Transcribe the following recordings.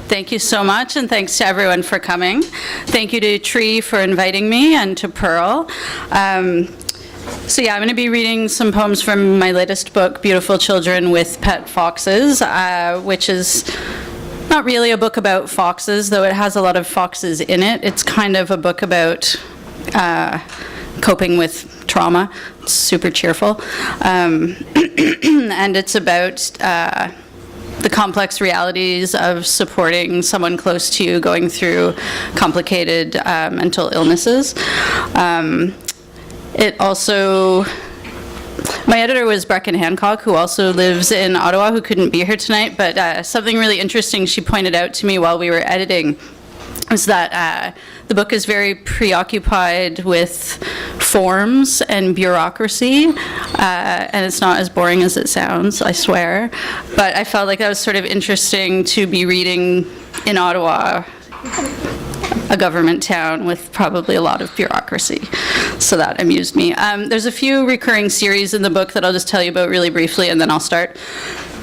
Thank you so much, and thanks to everyone for coming. Thank you to Tree for inviting me, and to Pearl. So yeah, I'm going to be reading some poems from my latest book, Beautiful Children with Pet Foxes, which is not really a book about foxes, though it has a lot of foxes in it. It's kind of a book about coping with trauma. It's super cheerful. And it's about the complex realities of supporting someone close to you going through complicated mental illnesses. It also, my editor was Brecken Hancock, who also lives in Ottawa, who couldn't be here tonight, but something really interesting she pointed out to me while we were editing was that the book is very preoccupied with forms and bureaucracy, and it's not as boring as it sounds, I swear. But I felt like that was sort of interesting to be reading in Ottawa, a government town with probably a lot of bureaucracy. So that amused me. There's a few recurring series in the book that I'll just tell you about really briefly, and then I'll start.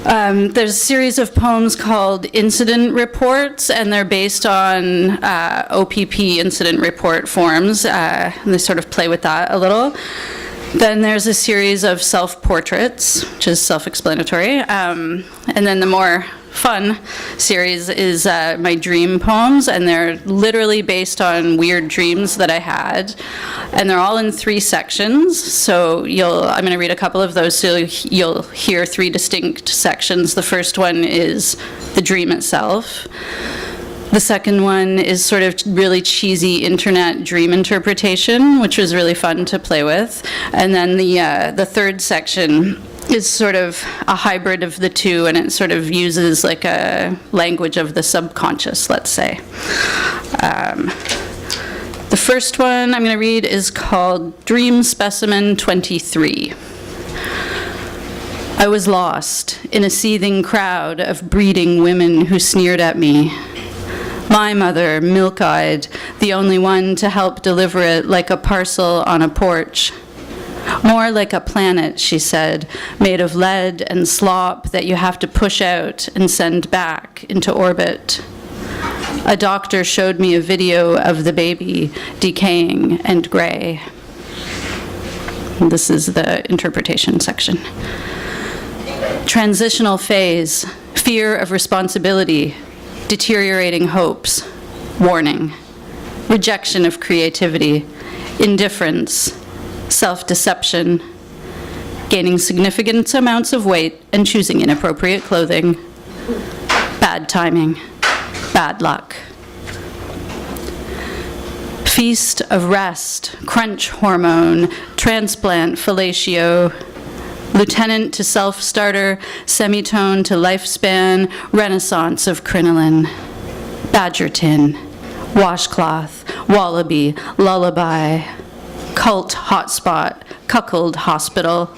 There's a series of poems called Incident Reports, and they're based on OPP incident report forms. And they sort of play with that a little. Then there's a series of self-portraits, which is self-explanatory. And then the more fun series is my dream poems, and they're literally based on weird dreams that I had, and they're all in 3 sections. So I'm going to read a couple of those, so you'll hear 3 distinct sections. The first one is the dream itself. The second one is sort of really cheesy internet dream interpretation, which was really fun to play with. And then the third section is sort of a hybrid of the two, and it sort of uses like a language of the subconscious, let's say. The first one I'm going to read is called Dream Specimen 23. I was lost in a seething crowd of breeding women who sneered at me. My mother, milk-eyed, the only one to help deliver it like a parcel on a porch. More like a planet, she said, made of lead and slop that you have to push out and send back into orbit. A doctor showed me a video of the baby decaying and gray. This is the interpretation section. Transitional phase, fear of responsibility, deteriorating hopes, warning, rejection of creativity, indifference, self-deception, gaining significant amounts of weight and choosing inappropriate clothing, bad timing, bad luck. Feast of rest, crunch hormone, transplant fellatio, lieutenant to self-starter, semitone to lifespan, renaissance of crinoline, badger tin, washcloth, wallaby, lullaby, cult hotspot, cuckold hospital,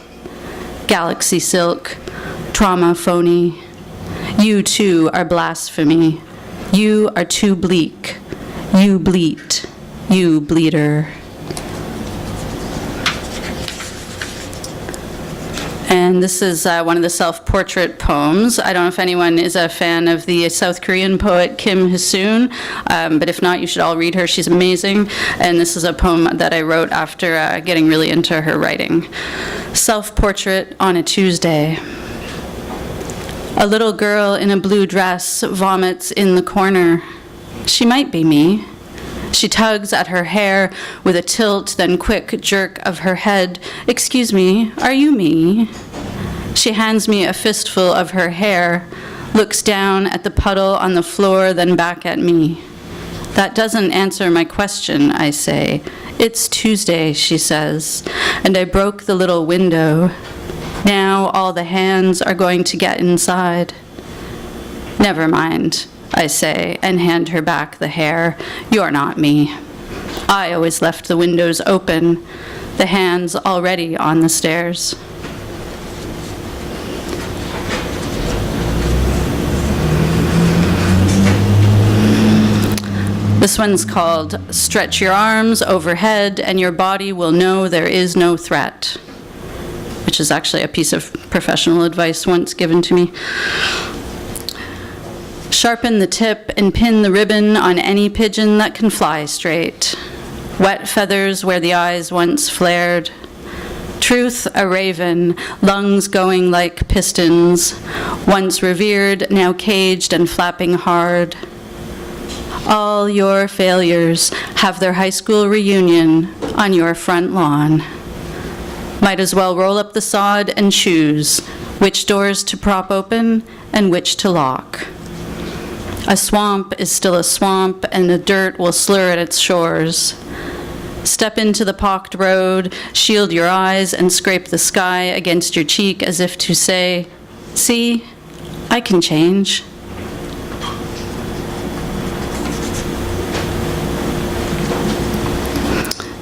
galaxy silk, trauma phony. You too are blasphemy. You are too bleak. You bleat. You bleeder. And this is one of the self-portrait poems. I don't know if anyone is a fan of the South Korean poet Kim Hee-soon, but if not, you should all read her. She's amazing. And this is a poem that I wrote after getting really into her writing. Self-portrait on a Tuesday. A little girl in a blue dress vomits in the corner. She might be me. She tugs at her hair with a tilt, then quick jerk of her head. Excuse me, are you me? She hands me a fistful of her hair, looks down at the puddle on the floor, then back at me. That doesn't answer my question, I say. It's Tuesday, she says, and I broke the little window. Now all the hands are going to get inside. Never mind, I say, and hand her back the hair. You're not me. I always left the windows open, the hands already on the stairs. This one's called Stretch Your Arms Overhead and Your Body Will Know There Is No Threat, which is actually a piece of professional advice once given to me. Sharpen the tip and pin the ribbon on any pigeon that can fly straight. Wet feathers where the eyes once flared. Truth, a raven, lungs going like pistons, once revered, now caged and flapping hard. All your failures have their high school reunion on your front lawn. Might as well roll up the sod and choose which doors to prop open and which to lock. A swamp is still a swamp, and the dirt will slur at its shores. Step into the pocked road, shield your eyes, and scrape the sky against your cheek as if to say, "See, I can change."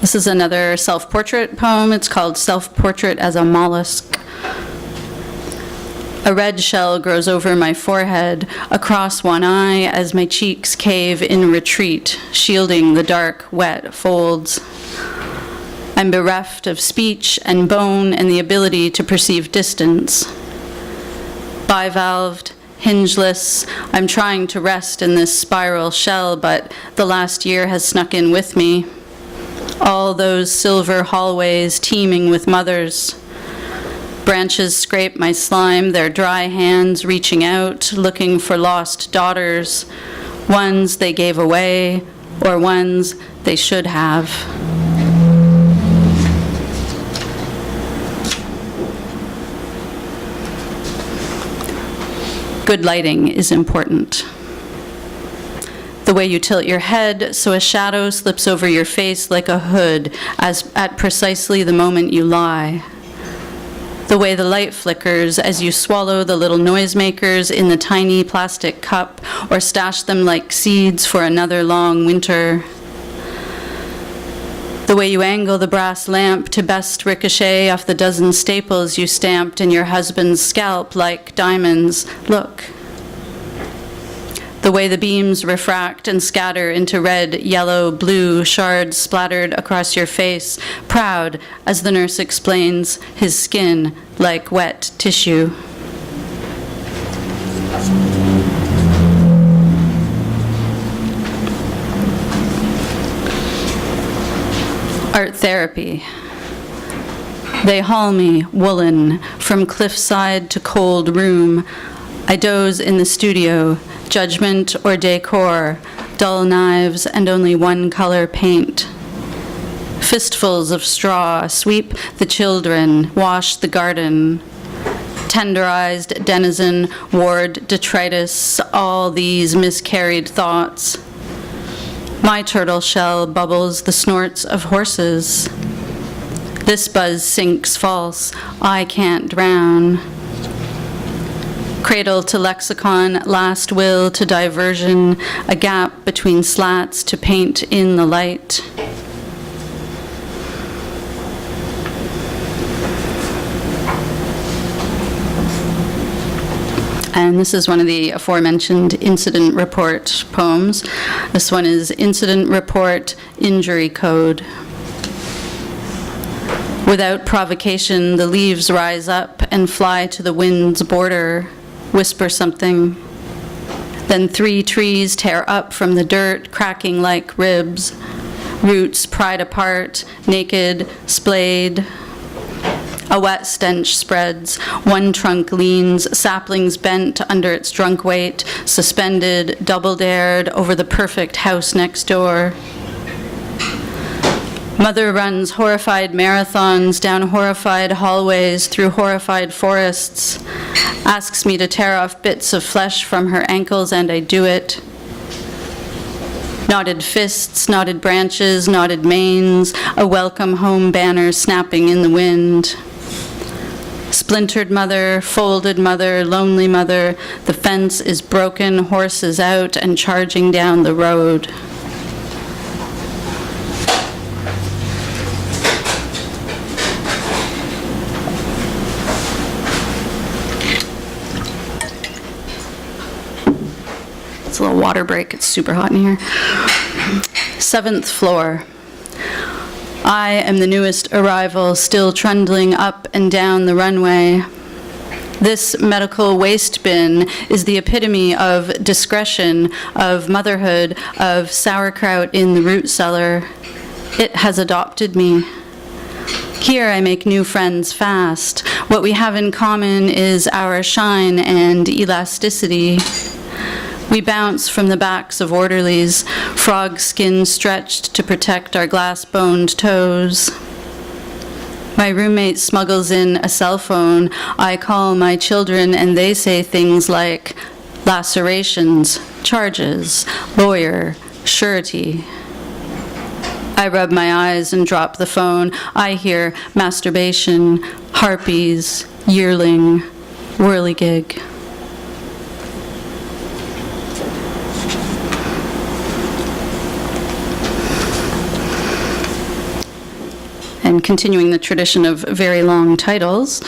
This is another self-portrait poem. It's called Self-Portrait as a Mollusk. A red shell grows over my forehead, across one eye as my cheeks cave in retreat, shielding the dark, wet folds. I'm bereft of speech and bone and the ability to perceive distance. Bivalved, hingeless, I'm trying to rest in this spiral shell, but the last year has snuck in with me. All those silver hallways teeming with mothers. Branches scrape my slime, their dry hands reaching out, looking for lost daughters, ones they gave away, or ones they should have. Good lighting is important. The way you tilt your head so a shadow slips over your face like a hood as at precisely the moment you lie. The way the light flickers as you swallow the little noisemakers in the tiny plastic cup or stash them like seeds for another long winter. The way you angle the brass lamp to best ricochet off the dozen staples you stamped in your husband's scalp like diamonds. Look. The way the beams refract and scatter into red, yellow, blue shards splattered across your face, proud, as the nurse explains, his skin like wet tissue. Art therapy. They haul me, woolen, from cliffside to cold room. I doze in the studio, judgment or decor, dull knives and only one color paint. Fistfuls of straw sweep the children, wash the garden. Tenderized denizen, ward detritus, all these miscarried thoughts. My turtle shell bubbles the snorts of horses. This buzz sinks false, I can't drown. Cradle to lexicon, last will to diversion, a gap between slats to paint in the light. And this is one of the aforementioned incident report poems. This one is Incident Report Injury Code. Without provocation, the leaves rise up and fly to the wind's border, whisper something. Then 3 trees tear up from the dirt, cracking like ribs. Roots pried apart, naked, splayed. A wet stench spreads. One trunk leans, saplings bent under its drunk weight, suspended, double-dared over the perfect house next door. Mother runs horrified marathons down horrified hallways through horrified forests, asks me to tear off bits of flesh from her ankles, and I do it. Knotted fists, knotted branches, knotted manes, a welcome home banner snapping in the wind. Splintered mother, folded mother, lonely mother, the fence is broken, horses out and charging down the road. It's a little water break, it's super hot in here. 7th floor. I am the newest arrival, still trundling up and down the runway. This medical waste bin is the epitome of discretion, of motherhood, of sauerkraut in the root cellar. It has adopted me. Here I make new friends fast. What we have in common is our shine and elasticity. We bounce from the backs of orderlies, frog skin stretched to protect our glass-boned toes. My roommate smuggles in a cell phone. I call my children and they say things like lacerations, charges, lawyer, surety. I rub my eyes and drop the phone. I hear masturbation, harpies, yearling, whirligig. And continuing the tradition of very long titles,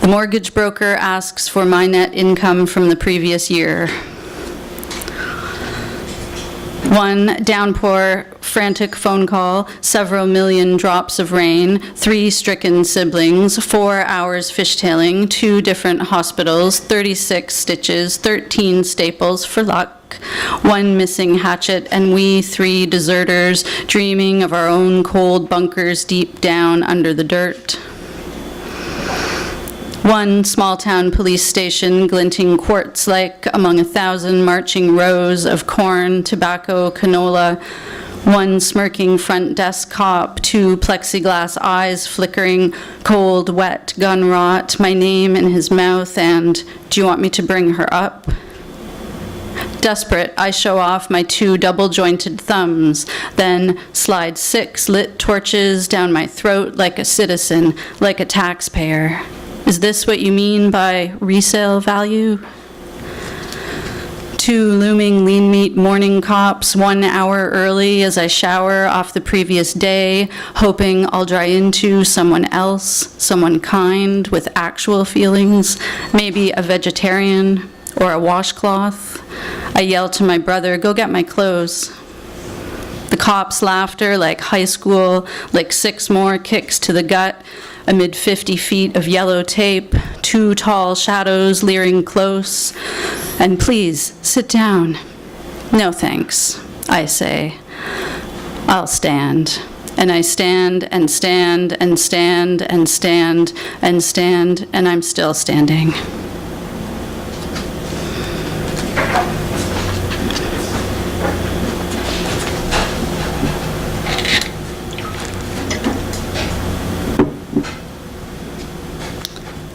the mortgage broker asks for my net income from the previous year. One downpour, frantic phone call, several million drops of rain, 3 stricken siblings, 4 hours fishtailing, 2 different hospitals, 36 stitches, 13 staples for luck, 1 missing hatchet, and we 3 deserters dreaming of our own cold bunkers deep down under the dirt. 1 small-town police station glinting quartz-like among 1,000 marching rows of corn, tobacco, canola. 1 smirking front desk cop, 2 plexiglass eyes flickering, cold, wet, gun rot, my name in his mouth, and, do you want me to bring her up? Desperate, I show off my 2 double-jointed thumbs, then slide 6 lit torches down my throat like a citizen, like a taxpayer. Is this what you mean by resale value? 2 looming lean meat morning cops, 1 hour early as I shower off the previous day, hoping I'll dry into someone else, someone kind with actual feelings, maybe a vegetarian or a washcloth. I yell to my brother, go get my clothes. The cops' laughter like high school, like 6 more kicks to the gut, amid 50 feet of yellow tape, 2 tall shadows leering close. And please, sit down. No thanks, I say. I'll stand. And I stand and stand and stand and stand and stand, and I'm still standing.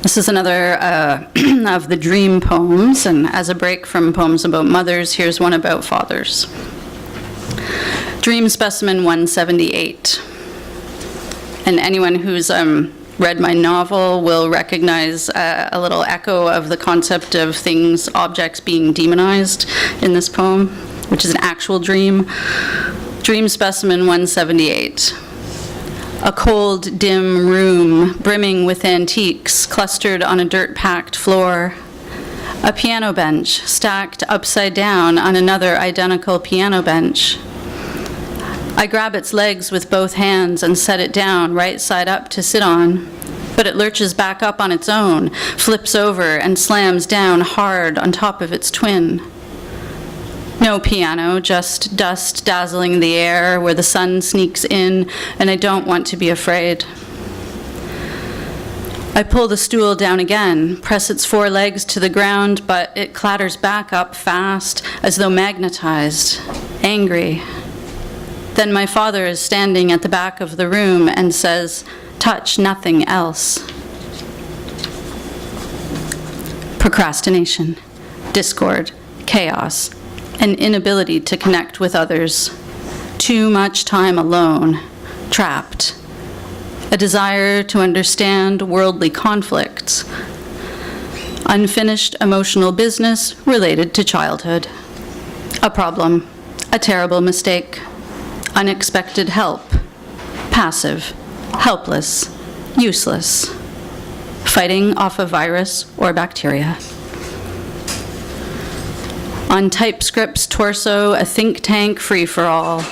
This is another of the dream poems, and as a break from poems about mothers, here's one about fathers. Dream Specimen 178. And anyone who's read my novel will recognize a little echo of the concept of things, objects being demonized in this poem, which is an actual dream. Dream Specimen 178. A cold, dim room, brimming with antiques, clustered on a dirt-packed floor. A piano bench, stacked upside down on another identical piano bench. I grab its legs with both hands and set it down right side up to sit on, but it lurches back up on its own, flips over, and slams down hard on top of its twin. No piano, just dust dazzling the air where the sun sneaks in, and I don't want to be afraid. I pull the stool down again, press its 4 legs to the ground, but it clatters back up fast, as though magnetized, angry. Then my father is standing at the back of the room and says, "Touch nothing else." Procrastination, discord, chaos, an inability to connect with others, too much time alone, trapped, a desire to understand worldly conflicts, unfinished emotional business related to childhood, a problem, a terrible mistake, unexpected help, passive, helpless, useless, fighting off a virus or bacteria. On TypeScript's torso, a think tank free-for-all.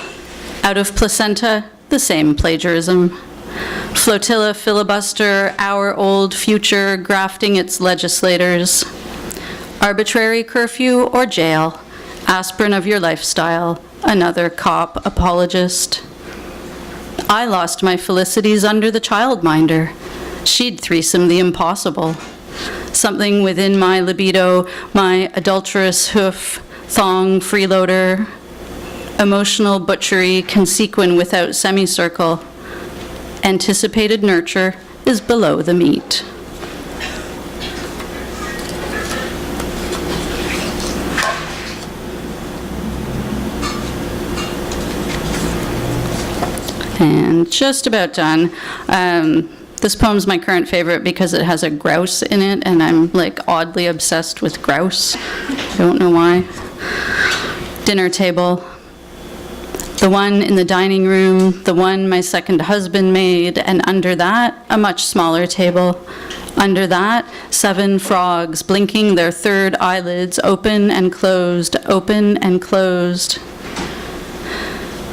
Out of placenta, the same plagiarism. Flotilla filibuster, hour-old future grafting its legislators. Arbitrary curfew or jail, aspirin of your lifestyle, another cop apologist. I lost my felicities under the childminder. She'd threesome the impossible. Something within my libido, my adulterous hoof, thong freeloader, emotional butchery can sequin without semicircle. Anticipated nurture is below the meat. And just about done. This poem's my current favorite because it has a grouse in it, and I'm like oddly obsessed with grouse. I don't know why. Dinner table. The one in the dining room, the one my second husband made, and under that, a much smaller table. Under that, 7 frogs blinking their third eyelids, open and closed, open and closed.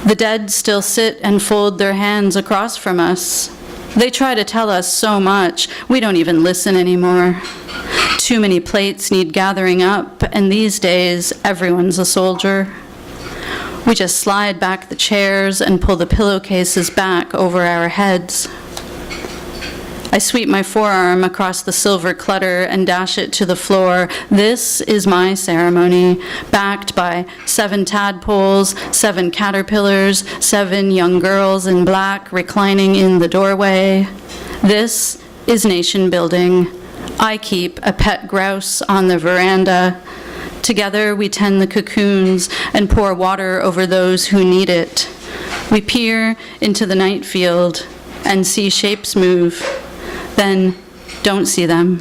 The dead still sit and fold their hands across from us. They try to tell us so much, we don't even listen anymore. Too many plates need gathering up, and these days, everyone's a soldier. We just slide back the chairs and pull the pillowcases back over our heads. I sweep my forearm across the silver clutter and dash it to the floor. This is my ceremony, backed by 7 tadpoles, 7 caterpillars, 7 young girls in black reclining in the doorway. This is nation building. I keep a pet grouse on the veranda. Together we tend the cocoons and pour water over those who need it. We peer into the night field and see shapes move, then don't see them.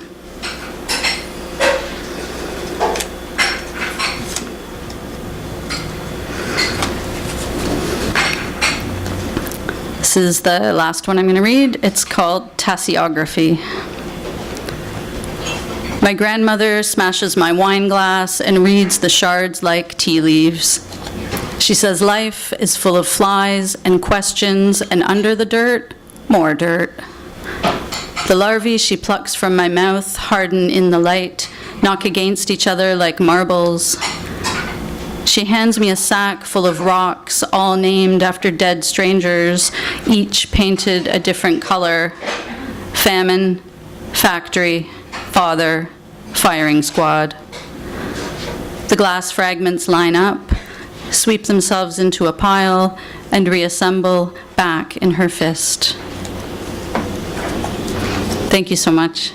This is the last one I'm going to read. It's called Tasseography. My grandmother smashes my wine glass and reads the shards like tea leaves. She says life is full of flies and questions, and under the dirt, more dirt. The larvae she plucks from my mouth harden in the light, knock against each other like marbles. She hands me a sack full of rocks, all named after dead strangers, each painted a different color. Famine, factory, father, firing squad. The glass fragments line up, sweep themselves into a pile, and reassemble back in her fist. Thank you so much.